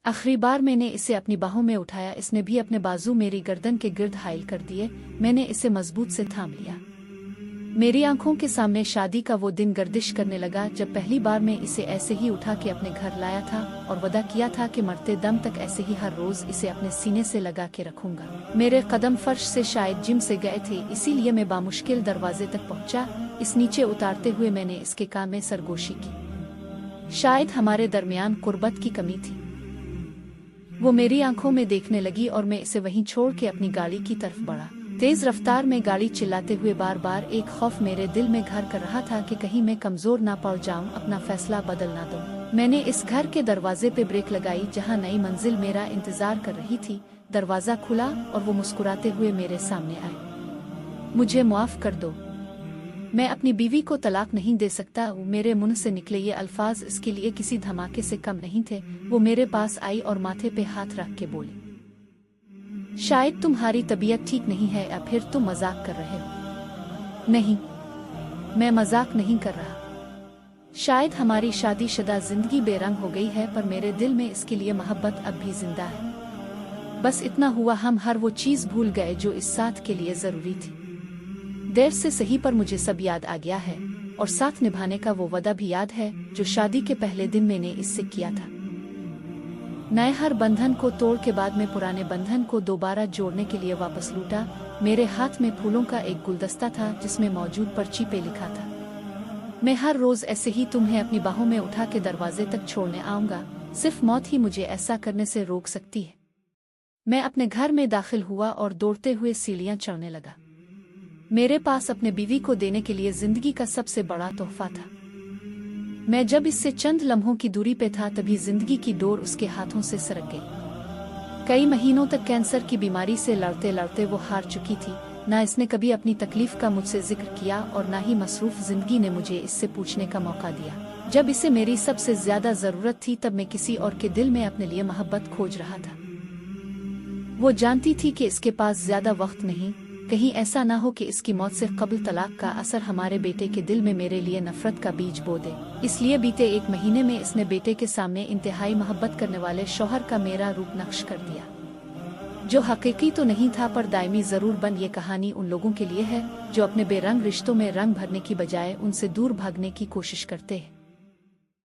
आखिरी बार मैंने इसे अपनी बाहों में उठाया, इसने भी अपने बाजू मेरी गर्दन के गिर्द हाइल कर दिए। मैंने इसे मजबूत से थाम लिया। मेरी आंखों के सामने शादी का वो दिन गर्दिश करने लगा जब पहली बार मैं इसे ऐसे ही उठा के अपने घर लाया था और वादा किया था कि मरते दम तक ऐसे ही हर रोज इसे अपने सीने से लगा के रखूंगा। मेरे कदम फर्श से शायद जिम से गए थे, इसीलिए मैं बामुश्किल दरवाजे तक पहुंचा। इस नीचे उतारते हुए मैंने इसके कान में सरगोशी की। शायद हमारे दरमियान कुर्बत की कमी थी। वो मेरी आंखों में देखने लगी और मैं इसे वहीं छोड़ के अपनी गाड़ी की तरफ बढ़ा। तेज रफ्तार में गाड़ी चिल्लाते हुए बार बार एक खौफ मेरे दिल में घर कर रहा था कि कहीं मैं कमजोर ना पड़ जाऊं, अपना फैसला बदल ना दूं। मैंने इस घर के दरवाजे पे ब्रेक लगाई जहां नई मंजिल मेरा इंतजार कर रही थी। दरवाजा खुला और वो मुस्कुराते हुए मेरे सामने आए। मुझे माफ कर दो, मैं अपनी बीवी को तलाक नहीं दे सकता। मेरे मुंह से निकले ये अल्फाज इसके लिए किसी धमाके से कम नहीं थे। वो मेरे पास आई और माथे पे हाथ रख के बोली, शायद तुम्हारी तबीयत ठीक नहीं है या फिर तुम मजाक कर रहे हो। नहीं, मैं मजाक नहीं कर रहा। शायद हमारी शादीशुदा जिंदगी बेरंग हो गई है, पर मेरे दिल में इसके लिए मोहब्बत अब भी जिंदा है। बस इतना हुआ, हम हर वो चीज भूल गए जो इस साथ के लिए जरूरी थी। देर से सही पर मुझे सब याद आ गया है और साथ निभाने का वो वादा भी याद है जो शादी के पहले दिन मैंने इससे किया था। नए हर बंधन को तोड़ के बाद में पुराने बंधन को दोबारा जोड़ने के लिए वापस लूटा। मेरे हाथ में फूलों का एक गुलदस्ता था जिसमें मौजूद पर्ची पे लिखा था, मैं हर रोज ऐसे ही तुम्हें अपनी बाहों में उठा के दरवाजे तक छोड़ने आऊंगा। सिर्फ मौत ही मुझे ऐसा करने से रोक सकती है। मैं अपने घर में दाखिल हुआ और दौड़ते हुए सीढ़ियां चढ़ने लगा। मेरे पास अपने बीवी को देने के लिए जिंदगी का सबसे बड़ा तोहफा था। मैं जब इससे चंद लम्हों की दूरी पे था तभी जिंदगी की डोर उसके हाथों से सरक गई। कई महीनों तक कैंसर की बीमारी से लड़ते लड़ते वो हार चुकी थी। ना इसने कभी अपनी तकलीफ का मुझसे जिक्र किया और ना ही मसरूफ जिंदगी ने मुझे इससे पूछने का मौका दिया। जब इसे मेरी सबसे ज्यादा जरूरत थी तब मैं किसी और के दिल में अपने लिए मोहब्बत खोज रहा था। वो जानती थी कि इसके पास ज्यादा वक्त नहीं, कहीं ऐसा ना हो कि इसकी मौत से कबल तलाक का असर हमारे बेटे के दिल में मेरे लिए नफरत का बीज बो दे। इसलिए बीते एक महीने में इसने बेटे के सामने इंतहाई मोहब्बत करने वाले शौहर का मेरा रूप नक्श कर दिया, जो हकीकी तो नहीं था पर दायमी जरूर बन। ये कहानी उन लोगों के लिए है जो अपने बेरंग रिश्तों में रंग भरने की बजाय उनसे दूर भागने की कोशिश करते हैं।